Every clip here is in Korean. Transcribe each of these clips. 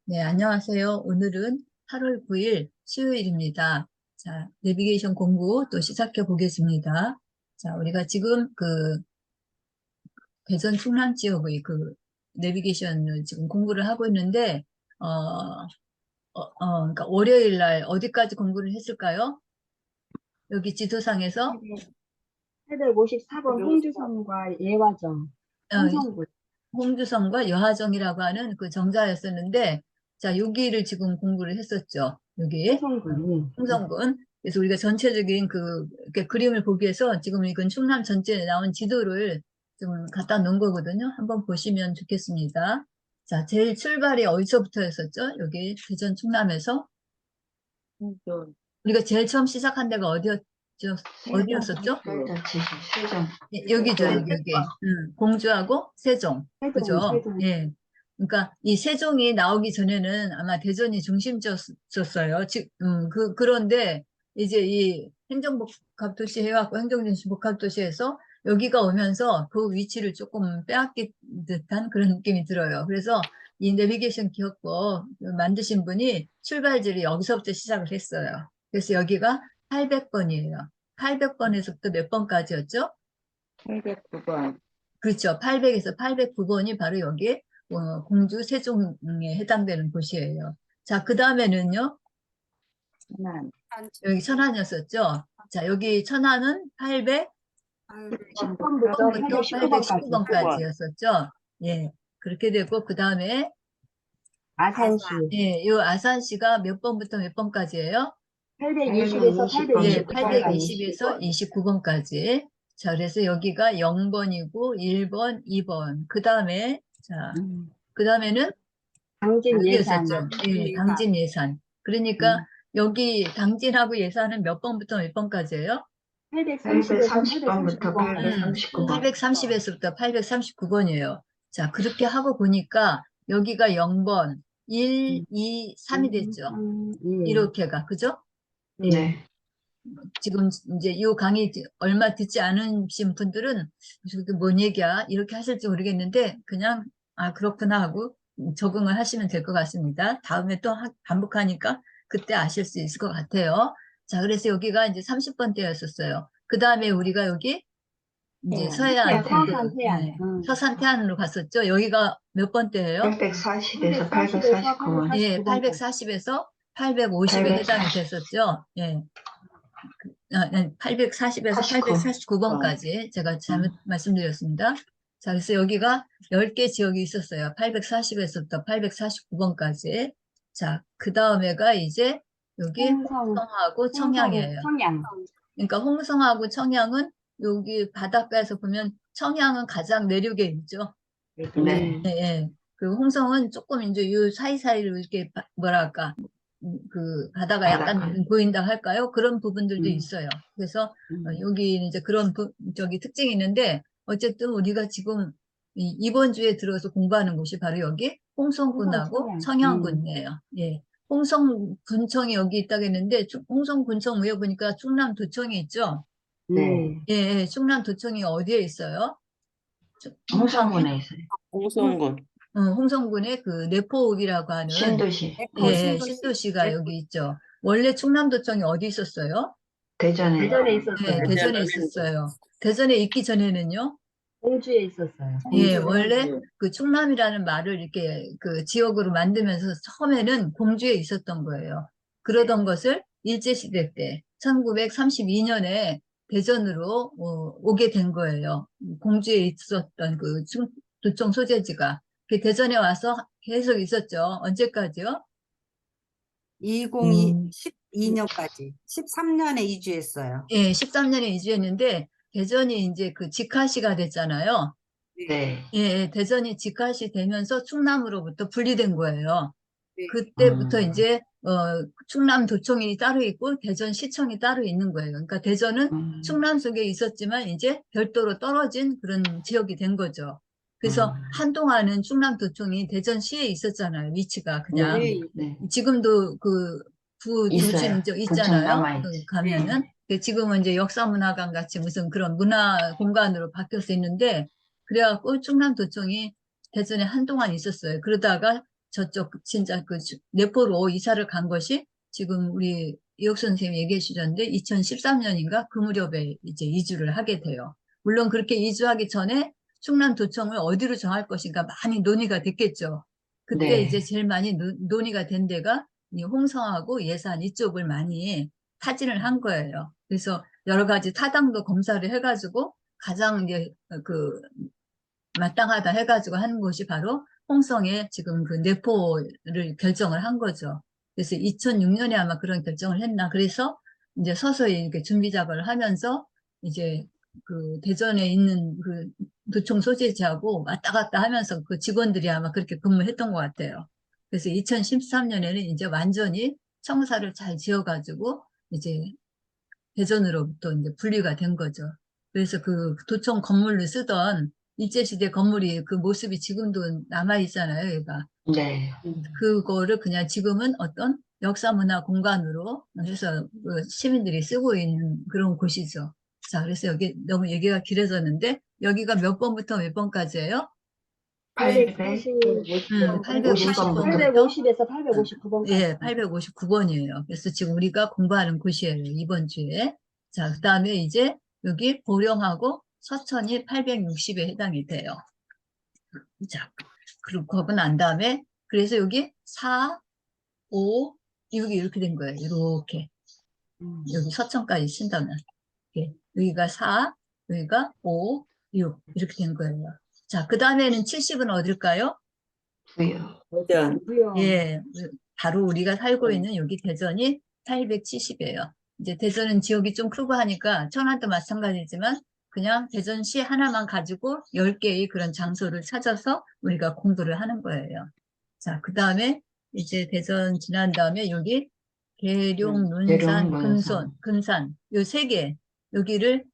네, 안녕하세요. 오늘은 8월 9일 수요일입니다. 자, 내비게이션 공부 또 시작해 보겠습니다. 자, 우리가 지금 그 대전 충남 지역의 그 내비게이션을 지금 공부를 하고 있는데, 그러니까 월요일 날 어디까지 공부를 했을까요? 여기 지도상에서, 854번 홍주성과 예화정, 어, 홍성군. 홍주성과 여하정이라고 하는 그 정자였었는데, 자, 여기를 지금 공부를 했었죠. 여기. 홍성군. 홍성군. 그래서 우리가 전체적인 이렇게 그림을 보기 위해서 지금 이건 충남 전체에 나온 지도를 좀 갖다 놓은 거거든요. 한번 보시면 좋겠습니다. 자, 제일 출발이 어디서부터였었죠? 여기 대전 충남에서. 우리가 제일 처음 시작한 데가 어디였었죠? 세종. 여기죠, 여기. 공주하고 세종. 세종, 그죠? 세종. 예. 그러니까 이 세종이 나오기 전에는 아마 대전이 중심지였었어요. 그런데 이제 이 행정복합도시 해갖고 행정중심복합도시에서 여기가 오면서 그 위치를 조금 빼앗긴 듯한 그런 느낌이 들어요. 그래서 이 내비게이션 기억법 만드신 분이 출발지를 여기서부터 시작을 했어요. 그래서 여기가 800번이에요. 800번에서부터 몇 번까지였죠? 809번. 그렇죠. 800에서 809번이 바로 여기 공주 세종에 해당되는 곳이에요. 자, 그 다음에는요. 천안. 여기 천안이었었죠. 자, 여기 천안은 10번부터 810번부터 819번까지. 819번까지였었죠. 예. 그렇게 되고 그 다음에 아산시. 예, 요 아산시가 몇 번부터 몇 번까지예요? 820에서 예, 829번까지. 820에서 29번까지. 자, 그래서 여기가 0번이고 1번, 2번. 그 다음에 자, 그 다음에는 당진 예산. 여기였었죠. 예, 당진 예산. 그러니까 여기 당진하고 예산은 몇 번부터 몇 번까지예요? 830번부터 839번. 830에서부터 839번이에요. 자, 그렇게 하고 보니까 여기가 0번, 1, 2, 3이 됐죠. 이렇게가, 그죠? 예. 네. 지금 이제 이 강의 얼마 듣지 않으신 분들은 저게 뭔 얘기야? 이렇게 하실지 모르겠는데 그냥 그렇구나 하고 적응을 하시면 될 것 같습니다. 다음에 또 반복하니까 그때 아실 수 있을 것 같아요. 자, 그래서 여기가 이제 30번대였었어요. 그 다음에 우리가 여기 이제 서해안, 서산 태안. 네, 서산 태안으로 갔었죠. 여기가 몇 번대예요? 840에서 849번. 예, 840에서 850에 해당이 됐었죠. 예. 840에서 849번까지 제가 잘못 말씀드렸습니다. 자, 그래서 여기가 10개 지역이 있었어요. 840에서부터 849번까지. 자, 그 다음에가 이제 여기 홍성하고 청양이에요. 청양. 그러니까 홍성하고 청양은 여기 바닷가에서 보면 청양은 가장 내륙에 있죠. 네. 예, 예. 그 홍성은 조금 이제 요 사이사이로 이렇게 뭐랄까 그 바다가 약간 보인다 할까요? 그런 부분들도 있어요. 그래서 여기 이제 그런 저기 특징이 있는데 어쨌든 우리가 지금 이번 주에 들어서 공부하는 곳이 바로 여기 홍성군하고 청양군이에요. 예. 홍성군청이 여기 있다고 했는데 홍성군청 위에 보니까 충남도청이 있죠. 네. 예, 예. 충남도청이 어디에 있어요? 홍성군에 있어요. 홍성군. 홍성군의 그 내포읍이라고 하는 신도시. 예, 신도시가 여기 있죠. 원래 충남도청이 어디 있었어요? 대전에 네, 있었어요. 대전에 있었어요. 대전에 있기 전에는요? 공주에 있었어요. 예, 원래 그 충남이라는 말을 이렇게 그 지역으로 만들면서 처음에는 공주에 있었던 거예요. 그러던 것을 일제시대 때 1932년에 대전으로 오게 된 거예요. 공주에 있었던 그 도청 소재지가. 그 대전에 와서 계속 있었죠. 언제까지요? 2012년까지 13년에 이주했어요. 예, 13년에 이주했는데 대전이 이제 그 직할시가 됐잖아요. 네. 예, 예, 대전이 직할시 되면서 충남으로부터 분리된 거예요. 네. 그때부터 이제 충남도청이 따로 있고 대전시청이 따로 있는 거예요. 그러니까 대전은 충남 속에 있었지만 이제 별도로 떨어진 그런 지역이 된 거죠. 그래서 한동안은 충남도청이 대전시에 있었잖아요. 위치가 그냥. 네. 지금도 그 있어요. 부도심 있잖아요. 남아있지. 가면은. 지금은 이제 역사문화관 같이 무슨 그런 문화 공간으로 바뀌어서 있는데 그래갖고 충남도청이 대전에 한동안 있었어요. 그러다가 저쪽 진짜 그 내포로 이사를 간 것이 지금 우리 이혁 선생님이 얘기해 주셨는데 2013년인가 그 무렵에 이제 이주를 하게 돼요. 물론 그렇게 이주하기 전에 충남도청을 어디로 정할 것인가 많이 논의가 됐겠죠. 그때 네. 이제 제일 많이 논의가 된 데가 이 홍성하고 예산 이쪽을 많이 타진을 한 거예요. 그래서 여러 가지 타당도 검사를 해가지고 가장 이제 그 마땅하다 해가지고 하는 곳이 바로 홍성에 지금 그 내포를 결정을 한 거죠. 그래서 2006년에 아마 그런 결정을 했나. 그래서 이제 서서히 이렇게 준비 작업을 하면서 이제 그 대전에 있는 그 도청 소재지하고 왔다 갔다 하면서 그 직원들이 아마 그렇게 근무했던 것 같아요. 그래서 2013년에는 이제 완전히 청사를 잘 지어가지고 이제 대전으로부터 이제 분리가 된 거죠. 그래서 그 도청 건물로 쓰던 일제시대 건물이 그 모습이 지금도 남아있잖아요, 얘가. 네. 그거를 그냥 지금은 어떤 역사문화 공간으로 해서 그 시민들이 쓰고 있는 그런 곳이죠. 자, 그래서 여기 너무 얘기가 길어졌는데, 여기가 몇 번부터 몇 번까지예요? 850 850번부터 850에서 859번까지. 예, 859번이에요. 그래서 지금 우리가 공부하는 곳이에요. 이번 주에. 자, 그 다음에 이제 여기 보령하고 서천이 860에 해당이 돼요. 자, 그리고 거고 난 다음에 그래서 여기 4, 5, 6이 이렇게 된 거예요. 이렇게. 여기 서천까지 친다면. 이렇게. 여기가 4, 여기가 5, 6 이렇게 된 거예요. 자, 그 다음에는 70은 어딜까요? 부여. 대전. 부여. 예, 바로 우리가 살고 있는 여기 대전이 870이에요. 이제 대전은 지역이 좀 크고 하니까 천안도 마찬가지지만 그냥 대전시 하나만 가지고 10개의 그런 장소를 찾아서 우리가 공부를 하는 거예요. 자, 그 다음에 이제 대전 지난 다음에 여기 계룡, 논산, 계룡, 논산. 금손, 금산 요 3개 여기를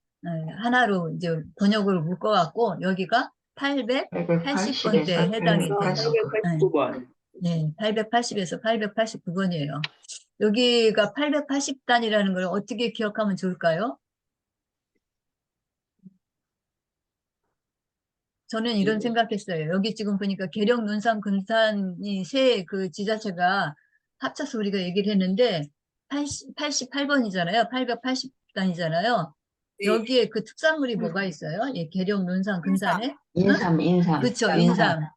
하나로 이제 번역으로 묶어갖고 여기가 880번대에 해당이 돼요. 889번. 네, 880에서 889번이에요. 여기가 880단이라는 걸 어떻게 기억하면 좋을까요? 저는 이런 생각했어요. 여기 지금 보니까 계룡, 논산, 금산이 세 그 지자체가 합쳐서 우리가 얘기를 했는데 88번이잖아요. 880단이잖아요. 여기에 그 특산물이 뭐가 있어요? 예, 계룡, 논산, 금산에? 인삼. 그렇죠. 인삼.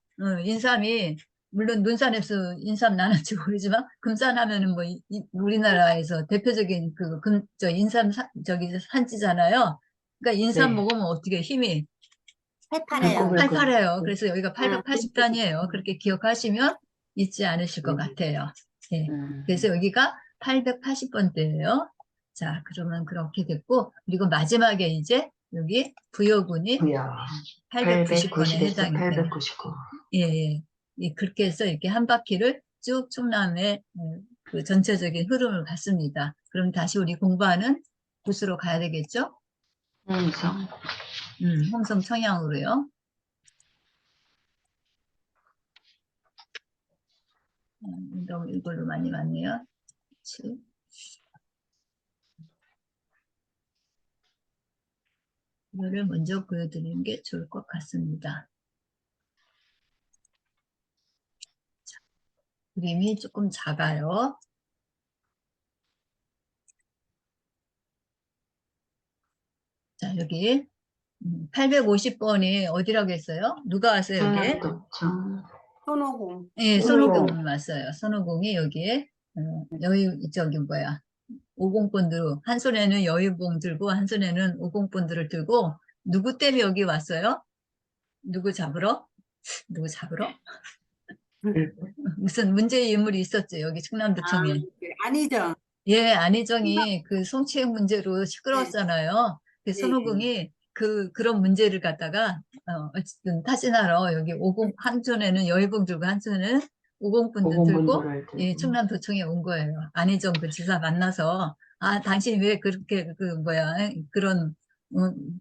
인삼이 물론 논산에서 인삼 나는지 모르지만 금산 하면은 뭐 우리나라에서 대표적인 저 인삼 저기 산지잖아요. 그러니까 인삼 네. 먹으면 어떻게 힘이 해파래요. 팔팔해요. 그래서 여기가 880단이에요. 그렇게 기억하시면 잊지 않으실 것 같아요. 네. 그래서 여기가 880번대예요. 자, 그러면 그렇게 됐고 그리고 마지막에 이제 여기 부여군이 부여. 890번에 890에서 해당이 돼요. 899. 예. 그렇게 해서 이렇게 한 바퀴를 쭉 충남의 그 전체적인 흐름을 봤습니다. 그럼 다시 우리 공부하는 곳으로 가야 되겠죠? 홍성. 홍성 청양으로요. 너무 이걸로 많이 왔네요. 그치? 이거를 먼저 보여드리는 게 좋을 것 같습니다. 자, 그림이 조금 작아요. 자, 여기 850번이 어디라고 했어요? 누가 왔어요, 여기에? 충남도청. 손오공. 예, 손오공. 손오공이 왔어요. 손오공이 여기에 저기 뭐야 50본들 한 손에는 여유봉 들고 한 손에는 50본들을 들고 누구 때문에 여기 왔어요? 누구 잡으러? 누구 잡으러? 무슨 문제의 인물이 있었죠 여기 충남도청에. 아니죠. 예, 안희정이 그 성추행 문제로 시끄러웠잖아요. 그 네. 손오공이 그런 문제를 갖다가 어쨌든 타진하러 여기 한 손에는 여의봉 들고 한 손에는 50분들 들고 50분들을 들고. 이 충남도청에 온 거예요. 안희정 그 지사 만나서 당신 왜 그렇게 그런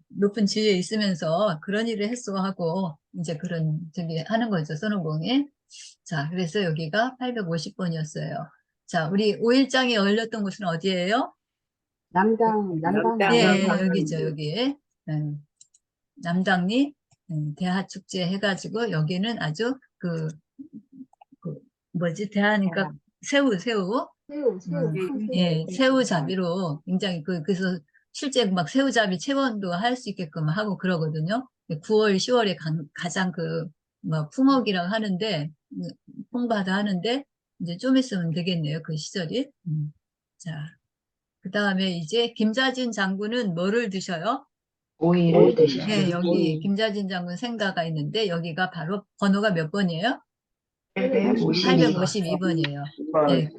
높은 지위에 있으면서 그런 일을 했어 하고 이제 그런 저기 하는 거죠 손오공이. 자, 그래서 여기가 850번이었어요. 자, 우리 5일장이 열렸던 곳은 어디예요? 남당. 예, 여기죠, 여기. 남당리 대하축제 해가지고 여기는 아주 그 뭐지? 대하니까 새우. 새우, 큰 예, 새우. 새우잡이로 굉장히 그래서 실제 막 새우잡이 체험도 할 수 있게끔 하고 그러거든요. 9월, 10월에 가장 뭐 풍업이라고 하는데, 풍바다 하는데, 이제 좀 있으면 되겠네요. 그 시절이. 자, 그 다음에 이제 김자진 장군은 뭐를 드셔요? 오이를 드시죠. 네, 여기 오이. 김자진 장군 생가가 있는데, 여기가 바로 번호가 몇 번이에요? 852번. 852번이에요. 네,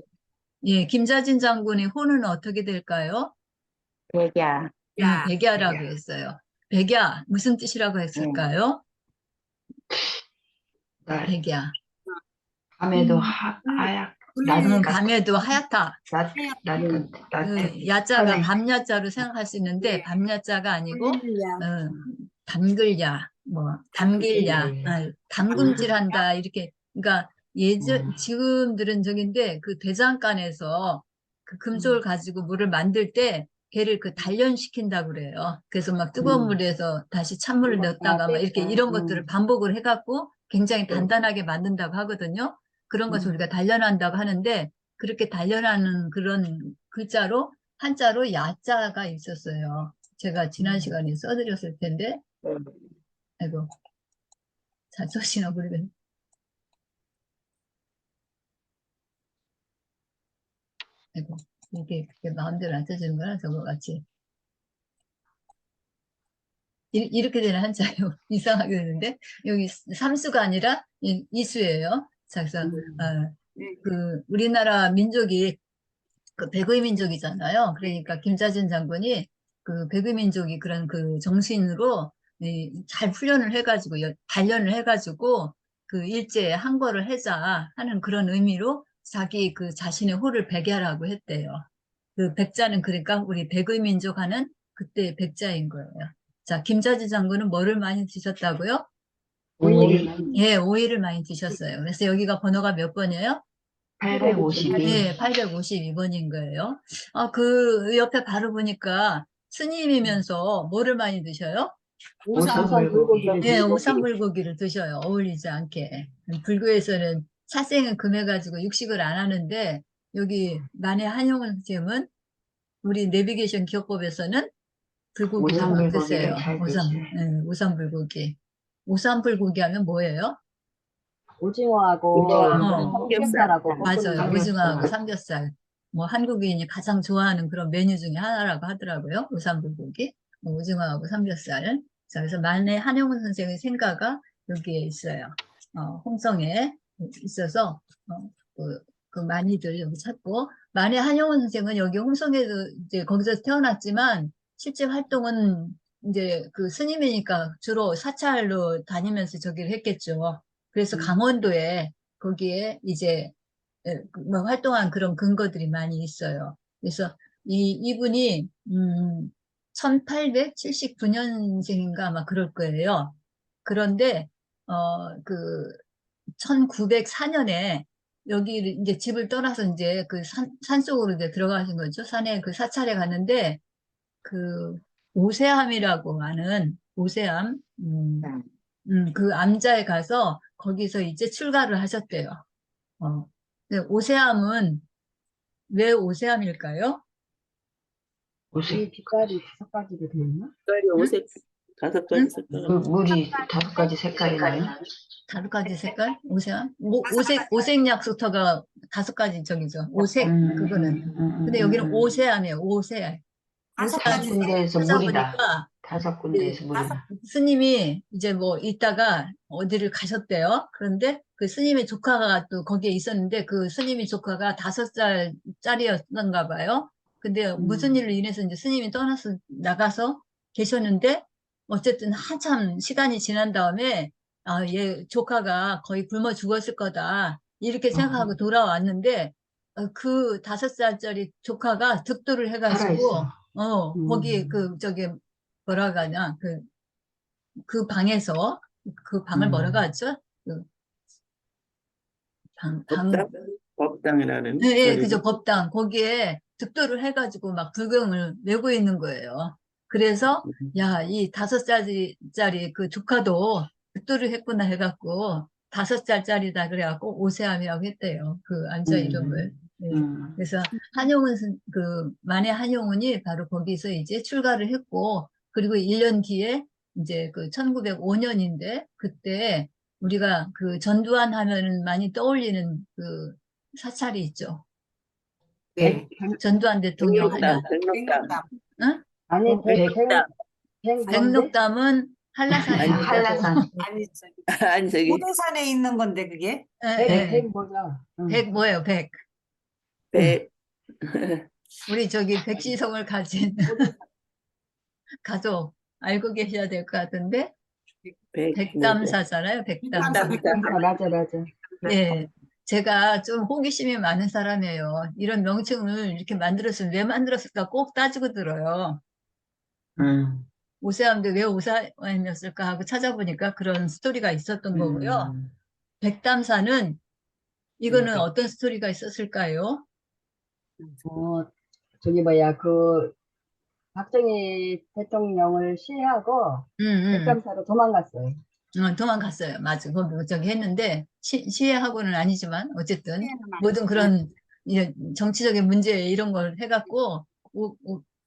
예, 김자진 장군의 호는 어떻게 될까요? 백야. 백야라고 했어요. 백야, 무슨 뜻이라고 했을까요? 백야. 밤에도 하얗, 낮, 밤에도 하얗다. 낮, 야자가 밤야자로 생각할 수 있는데, 밤야자가 아니고, 담글야, 뭐, 담길야, 담금질한다, 이렇게. 그러니까, 지금들은 저긴데, 그 대장간에서 그 금속을 가지고 물을 만들 때, 걔를 단련시킨다고 그래요. 그래서 막 뜨거운 물에서 다시 찬물을 넣었다가 막 이렇게 이런 것들을 반복을 해갖고 굉장히 단단하게 만든다고 하거든요. 그런 것을 우리가 단련한다고 하는데, 그렇게 단련하는 그런 글자로, 한자로 야자가 있었어요. 제가 지난 시간에 써드렸을 텐데, 아이고, 잘 써시나 모르겠네. 아이고, 이게 마음대로 안 써지는 거나 저거 같이. 이렇게 되는 한자예요. 이상하게 되는데, 여기 삼수가 아니라 이수예요. 그래서, 우리나라 민족이 백의 민족이잖아요. 그러니까 김자진 장군이 그 백의 민족이 그런 그 정신으로 잘 훈련을 해가지고 단련을 해가지고 그 일제에 항거를 하자 하는 그런 의미로 자기 그 자신의 호를 백야라고 했대요. 그 백자는 그러니까 우리 백의 민족 하는 그때 백자인 거예요. 자, 김자진 장군은 뭐를 많이 드셨다고요? 오이. 예, 오이를 많이 드셨어요. 그래서 여기가 번호가 몇 번이에요? 852. 네, 852번인 거예요. 그 옆에 바로 보니까 스님이면서 뭐를 많이 드셔요? 오삼불고기를 네, 오삼불고기를 드셔요. 어울리지 않게. 불교에서는 차생은 금해가지고 육식을 안 하는데, 여기 만해 한용운 선생님은 우리 내비게이션 기억법에서는 불고기라고 오삼불고기를 드세요. 잘 드세요. 오삼불고기. 오삼불고기 하면 뭐예요? 오징어하고 삼겹살하고 맞아요. 삼겹살. 오징어하고 삼겹살. 뭐 한국인이 가장 좋아하는 그런 메뉴 중에 하나라고 하더라고요. 오삼불고기. 오징어하고 삼겹살. 자, 그래서 만해 한용운 선생의 생가가 여기에 있어요. 홍성에 있어서 그 많이들 여기 찾고, 만해 한용운 선생은 여기 홍성에도 이제 거기서 태어났지만 실제 활동은 이제 그 스님이니까 주로 사찰로 다니면서 저기를 했겠죠. 그래서 강원도에 거기에 이제 뭐 활동한 그런 근거들이 많이 있어요. 그래서 이분이 1879년생인가 아마 그럴 거예요. 그런데 그 1904년에 여기 이제 집을 떠나서 이제 그 산속으로 이제 들어가신 거죠. 산에 그 사찰에 갔는데 그 오세암이라고 하는 오세암 그 암자에 가서 거기서 이제 출가를 하셨대요. 근데 오세암은 왜 오세암일까요? 이 빛깔이 5가지로 되나? 색깔이 오색 다섯 가지 색깔. 물이 5가지 색깔이 나요? 5가지 색깔? 오세암? 오색 약수터가 5가지 저기죠. 오색, 그거는. 근데 여기는 오세암이에요. 오세암. 다섯 다섯 가지 군데에서 물이다. 찾아보니까 5군데에서 물이다. 스님이 이제 뭐 있다가 어디를 가셨대요. 그런데 그 스님의 조카가 또 거기에 있었는데 그 스님의 조카가 5살짜리였던가 봐요. 근데 무슨 일로 인해서 이제 스님이 떠나서 나가서 계셨는데 어쨌든 한참 시간이 지난 다음에 얘 조카가 거의 굶어 죽었을 거다. 이렇게 생각하고 돌아왔는데 그 5살짜리 조카가 득도를 해가지고 살아있어. 거기 저기 뭐라고 하냐 그 방에서 그 방을 뭐라고 하죠? 그 법당이라는. 네, 그죠, 법당. 거기에 득도를 해가지고 막 불경을 메고 있는 거예요. 그래서, 야, 이 5살짜리 그 조카도 득도를 했구나 해갖고, 5살짜리다 그래갖고 오세암이라고 했대요. 그 안자 이름을. 네. 그래서 한용운 만해 한용운이 바로 거기서 이제 출가를 했고, 그리고 1년 뒤에 이제 그 1905년인데 그때 우리가 그 전두환 하면은 많이 떠올리는 그 사찰이 있죠. 네. 전두환 대통령 하면. 백록담. 응? 아니, 백담. 뭔데? 백록담은 한라산에 아니, 있는 거고. 한라산. 아니, 아니, 저기, 오대산에 있는 건데, 그게? 예, 예. 뭐죠? 백 뭐예요, 백. 백, 우리 저기 백시성을 가진 가족 알고 계셔야 될 것 같은데, 백담사잖아요, 백담사. 맞아, 맞아. 예. 제가 좀 호기심이 많은 사람이에요. 이런 명칭을 이렇게 만들었으면 왜 만들었을까 꼭 따지고 들어요. 음, 오세암도 왜 오세암이었을까 하고 찾아보니까 그런 스토리가 있었던 거고요. 백담사는 이거는 어떤 스토리가 있었을까요? 저기 뭐야, 박정희 대통령을 시해하고 백담사로 도망갔어요. 도망갔어요. 맞아. 거기 저기 했는데 시해하고는 아니지만 어쨌든 시해는 모든 아니지만. 그런 정치적인 문제 이런 걸 해갖고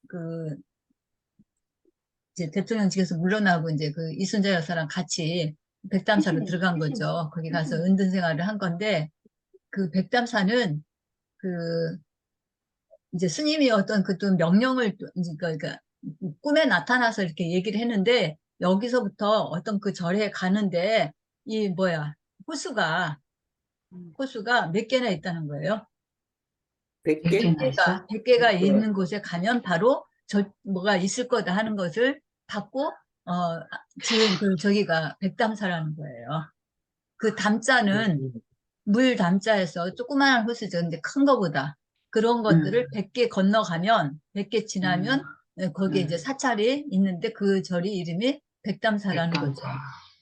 그 이제 대통령직에서 물러나고 이제 그 이순자 여사랑 같이 백담사로 들어간 거죠. 거기 가서 은둔 생활을 한 건데 그 백담사는 그 이제 스님이 어떤 그 또 명령을 그러니까 꿈에 나타나서 이렇게 얘기를 했는데 여기서부터 어떤 그 절에 가는데 이 뭐야 호수가 몇 개나 있다는 거예요. 100개? 100개나 있어? 100개가 있는 곳에 가면 바로 뭐가 있을 거다 하는 것을 받고 지은 그 저기가 백담사라는 거예요. 그 담자는 물 담자에서 조그마한 호수죠. 근데 큰 거보다 그런 것들을 100개 건너가면 100개 지나면 거기에 이제 사찰이 있는데 그 절이 이름이 백담사라는 거죠.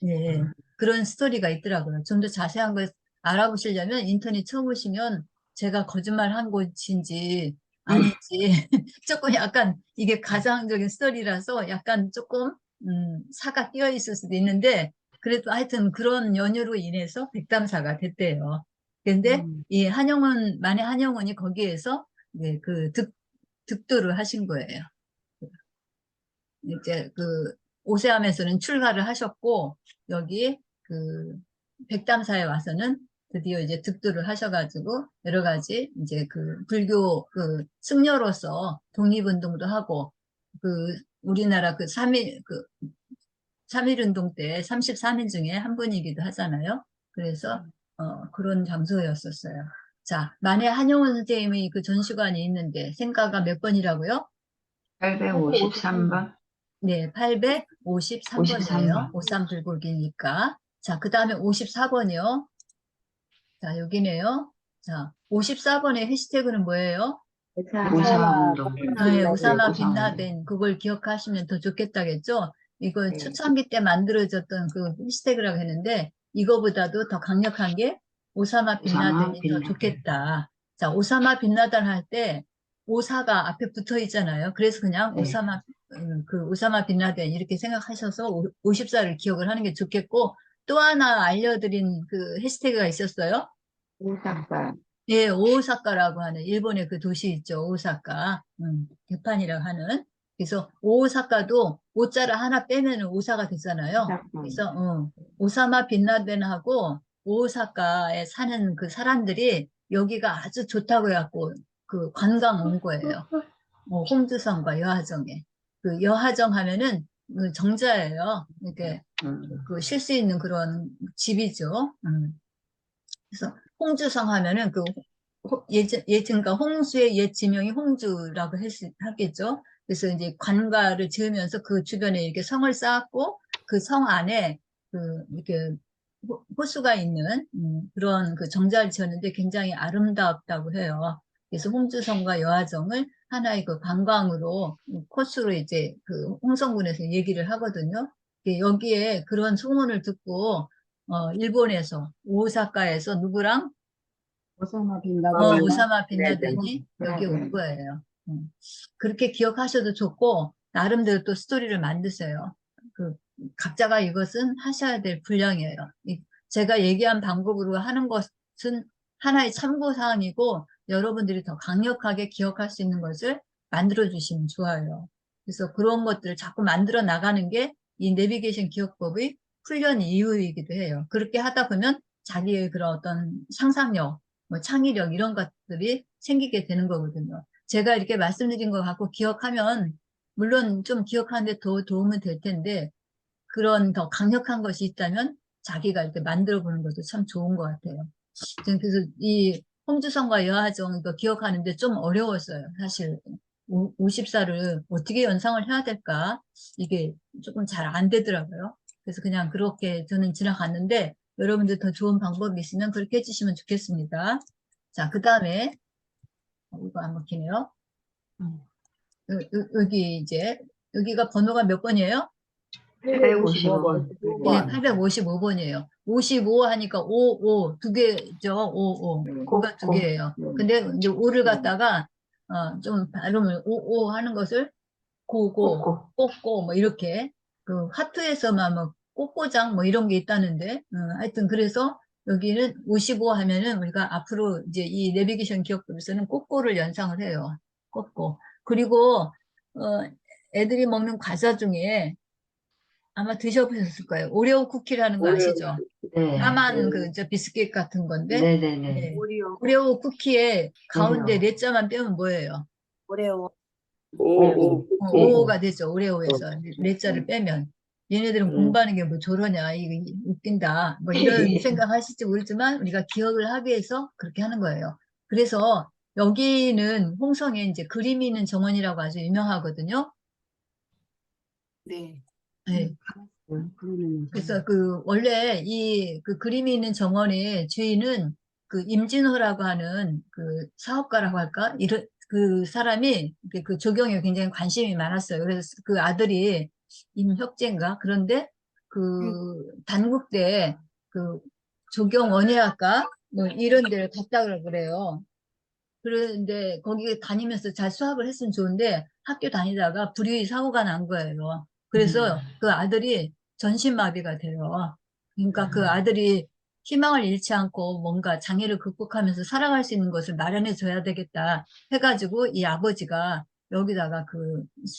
네, 그런 스토리가 있더라고요. 좀 더 자세한 걸 알아보시려면 인터넷 쳐보시면 제가 거짓말한 곳인지 아닌지 조금 약간 이게 가상적인 스토리라서 약간 조금 사가 끼어 있을 수도 있는데 그래도 하여튼 그런 연유로 인해서 백담사가 됐대요. 근데 이 만해 한영원이 거기에서 그 득도를 하신 거예요. 이제 그 오세암에서는 출가를 하셨고 여기 그 백담사에 와서는 드디어 이제 득도를 하셔가지고 여러 가지 이제 그 불교 그 승려로서 독립운동도 하고 그 우리나라 그 3.1운동 때 33인 중에 한 분이기도 하잖아요. 그래서 그런 장소였었어요. 자, 만해 한용운 선생님의 그 전시관이 있는데 생가가 몇 번이라고요? 853번? 네, 853번이에요. 53번. 오삼불고기니까. 자, 그 다음에 54번이요. 자, 여기네요. 자, 54번의 해시태그는 뭐예요? 오사마 운동. 네, 오사마 오사마 빈라덴. 그걸 기억하시면 더 좋겠다겠죠? 이거 초창기 때 만들어졌던 그 해시태그라고 했는데, 이거보다도 더 강력한 게 오사마 빈라덴이 더 빈라덴. 좋겠다. 자, 오사마 빈라덴 할 때, 오사가 앞에 붙어 있잖아요. 그래서 그냥 네. 오사마 빈라덴 이렇게 생각하셔서 54를 기억을 하는 게 좋겠고, 또 하나 알려드린 그 해시태그가 있었어요. 오사카. 예, 오사카라고 하는 일본의 그 도시 있죠. 오사카. 개판이라고 하는. 그래서 오사카도 오자를 하나 빼면 오사가 되잖아요. 그래서 오사마 빈라덴하고 오사카에 사는 그 사람들이 여기가 아주 좋다고 해갖고 그 관광 온 거예요. 홍두성과 여하정에. 그 여하정 하면은 그 정자예요. 이렇게 그 쉴 수 있는 그런 집이죠. 그래서 홍주성 하면은 그 그러니까 홍수의 옛 지명이 홍주라고 하겠죠. 그래서 이제 관가를 지으면서 그 주변에 이렇게 성을 쌓았고 그 성 안에 그 이렇게 호수가 있는 그런 그 정자를 지었는데 굉장히 아름답다고 해요. 그래서 홍주성과 여하정을 하나의 그 관광으로 코스로 이제 그 홍성군에서 얘기를 하거든요. 여기에 그런 소문을 듣고 일본에서 오사카에서 누구랑 오사마 빈라덴. 오사마 빈라덴이 여기 온 거예요. 그렇게 기억하셔도 좋고 나름대로 또 스토리를 만드세요. 그 각자가 이것은 하셔야 될 분량이에요. 제가 얘기한 방법으로 하는 것은 하나의 참고사항이고 여러분들이 더 강력하게 기억할 수 있는 것을 만들어 주시면 좋아요. 그래서 그런 것들을 자꾸 만들어 나가는 게 이 내비게이션 기억법의 훈련 이유이기도 해요. 그렇게 하다 보면 자기의 그런 어떤 상상력, 뭐 창의력 이런 것들이 생기게 되는 거거든요. 제가 이렇게 말씀드린 거 갖고 기억하면 물론 좀 기억하는데 더 도움은 될 텐데 그런 더 강력한 것이 있다면 자기가 이렇게 만들어 보는 것도 참 좋은 것 같아요. 저는 그래서 이 홍주성과 여하정 이거 기억하는데 좀 어려웠어요. 사실 54를 어떻게 연상을 해야 될까? 이게 조금 잘 안 되더라고요. 그래서 그냥 그렇게 저는 지나갔는데 여러분들 더 좋은 방법이 있으면 그렇게 해주시면 좋겠습니다. 자, 그 다음에 이거 안 먹히네요. 여기 이제 여기가 번호가 몇 번이에요? 855번. 네, 855번이에요. 55 하니까 55, 두 개죠, 55. 그가 두 개예요. 근데 이제 5를 갖다가, 좀 발음을 55 하는 것을 고고, 꼬꼬, 뭐 이렇게, 그 하트에서만 뭐 꼬꼬장 뭐 이런 게 있다는데, 하여튼 그래서 여기는 55 하면은 우리가 앞으로 이제 이 내비게이션 기억법에서는 꼬꼬를 연상을 해요. 꼬꼬. 그리고, 애들이 먹는 과자 중에 아마 드셔보셨을 거예요. 오레오 쿠키라는 거 아시죠? 네. 까만 저 비스킷 같은 건데, 네네네. 네. 오리오, 오레오 쿠키에 가운데 오레오. 네 자만 빼면 뭐예요? 오레오. 오. 오가 되죠. 오레오에서 네 자를 빼면. 얘네들은 공부하는 게 뭐 저러냐, 이거 웃긴다, 뭐 이런 생각하실지 모르지만 우리가 기억을 하기 위해서 그렇게 하는 거예요. 그래서 여기는 홍성에 이제 그림이 있는 정원이라고 아주 유명하거든요. 네. 네. 그러면 그래서 원래 그 그림이 있는 정원의 주인은 그 임진호라고 하는 그 사업가라고 할까? 그 사람이 그 조경에 굉장히 관심이 많았어요. 그래서 그 아들이 임혁재인가? 그런데 그 단국대 그 조경원예학과 뭐 이런 데를 갔다 그래요. 그런데 거기 다니면서 잘 수학을 했으면 좋은데 학교 다니다가 불의 사고가 난 거예요. 그래서 그 아들이 전신마비가 돼요. 그러니까 그 아들이 희망을 잃지 않고 뭔가 장애를 극복하면서 살아갈 수 있는 것을 마련해 줘야 되겠다 해가지고 이 아버지가 여기다가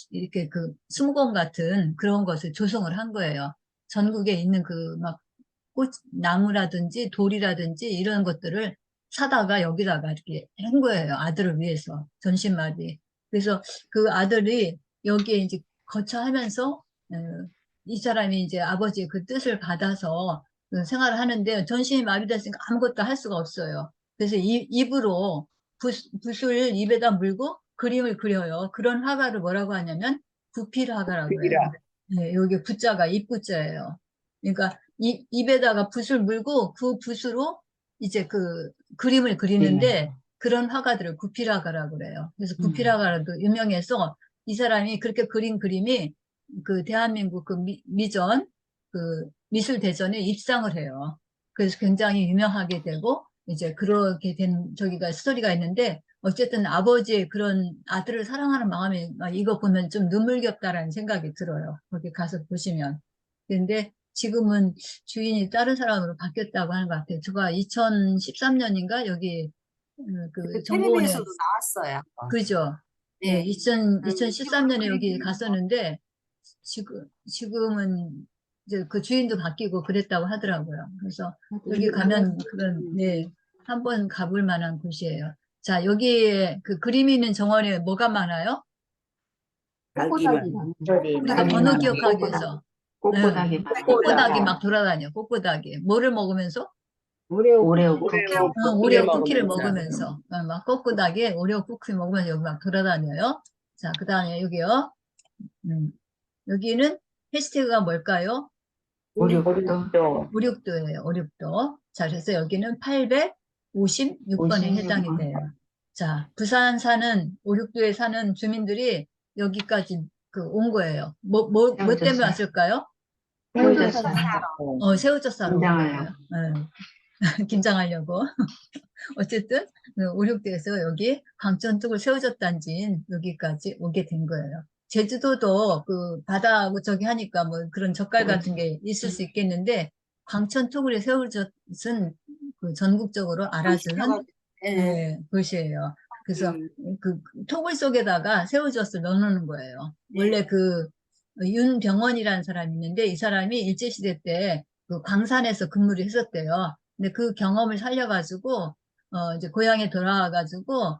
이렇게 수목원 같은 그런 것을 조성을 한 거예요. 전국에 있는 막 나무라든지 돌이라든지 이런 것들을 사다가 여기다가 이렇게 한 거예요. 아들을 위해서. 전신마비. 그래서 그 아들이 여기에 이제 거처하면서, 이 사람이 이제 아버지의 그 뜻을 받아서 그 생활을 하는데 전신이 마비됐으니까 아무것도 할 수가 없어요. 그래서 입으로 붓을 입에다 물고 그림을 그려요. 그런 화가를 뭐라고 하냐면 구필화가라고 해요. 네, 여기 붓자가 입붓자예요. 그러니까 입에다가 붓을 물고 그 붓으로 이제 그 그림을 그리는데 그런 화가들을 구필화가라고 그래요. 그래서 구필화가라도 유명해서 이 사람이 그렇게 그린 그림이 그 대한민국 미전 그 미술대전에 입상을 해요. 그래서 굉장히 유명하게 되고 이제 그렇게 된 저기가 스토리가 있는데 어쨌든 아버지의 그런 아들을 사랑하는 마음이 이거 보면 좀 눈물겹다라는 생각이 들어요. 거기 가서 보시면. 근데 지금은 주인이 다른 사람으로 바뀌었다고 하는 것 같아요. 제가 2013년인가 여기 그 정보원에 텔레비에서도 나왔어요. 그죠? 예, 네. 2013년에 여기 갔었는데 지금은 이제 그 주인도 바뀌고 그랬다고 하더라고요. 그래서 여기 가면 네, 한번 가볼 만한 곳이에요. 자, 여기에 그 그림이 있는 정원에 뭐가 많아요? 꼬꼬닥이 우리가 번호 기억하기 위해서. 꼬꼬닥이 꼬꼬닥이 막 돌아다녀. 꼬꼬닥이. 뭐를 먹으면서? 오레오 쿠키. 오레오 쿠키를 먹으면서. 막 꼬꼬닥이 오레오 쿠키 먹으면서 여기 막 돌아다녀요. 자, 그 다음에 여기요. 여기는 해시태그가 뭘까요? 오륙도. 오륙도예요. 오륙도. 자, 그래서 여기는 856번에 해당이 돼요. 자, 부산 사는 오륙도에 사는 주민들이 여기까지 온 거예요. 뭐 때문에 왔을까요? 새우젓 사러 온 거예요. 김장하려고. 어쨌든 오륙도에서 여기 광천뚝을 새우젓 단지인 여기까지 오게 된 거예요. 제주도도 그 바다하고 저기 하니까 뭐 그런 젓갈 같은 게 있을 수 있겠는데 광천 토굴의 새우젓은 그 전국적으로 알아주는 예. 네, 것이에요. 그래서 그 토굴 속에다가 새우젓을 넣어놓는 거예요. 네. 원래 그 윤병원이라는 사람이 있는데 이 사람이 일제시대 때 그 광산에서 근무를 했었대요. 근데 그 경험을 살려가지고 이제 고향에 돌아와가지고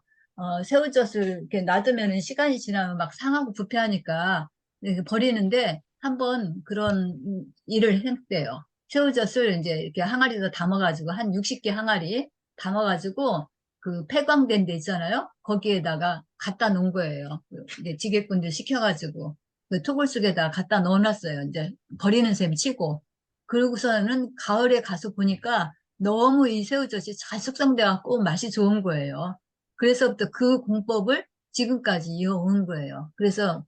새우젓을 이렇게 놔두면은 시간이 지나면 막 상하고 부패하니까 이렇게 버리는데 한번 그런 일을 했대요. 새우젓을 이제 이렇게 항아리에다 담아가지고 한 60개 항아리 담아가지고 그 폐광된 데 있잖아요. 거기에다가 갖다 놓은 거예요. 이제 지게꾼들 시켜가지고 그 토굴 속에다 갖다 넣어놨어요. 이제 버리는 셈 치고. 그러고서는 가을에 가서 보니까 너무 이 새우젓이 잘 숙성돼갖고 맛이 좋은 거예요. 그래서부터 그 공법을 지금까지 이어온 거예요. 그래서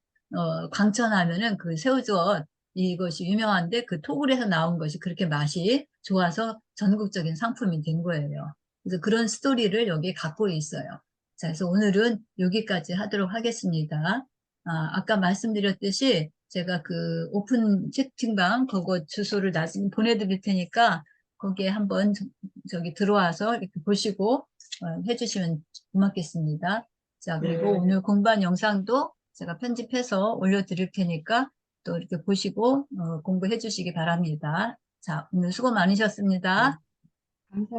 광천하면은 그 새우젓 이것이 유명한데 그 토굴에서 나온 것이 그렇게 맛이 좋아서 전국적인 상품이 된 거예요. 그래서 그런 스토리를 여기에 갖고 있어요. 자, 그래서 오늘은 여기까지 하도록 하겠습니다. 아까 말씀드렸듯이 제가 그 오픈 채팅방 그거 주소를 나중에 보내드릴 테니까 거기에 한번 저기 들어와서 이렇게 보시고 해주시면 고맙겠습니다. 자, 그리고 오늘 공부한 영상도 제가 편집해서 올려드릴 테니까 또 이렇게 보시고 공부해 주시기 바랍니다. 자, 오늘 수고 많으셨습니다. 감사합니다.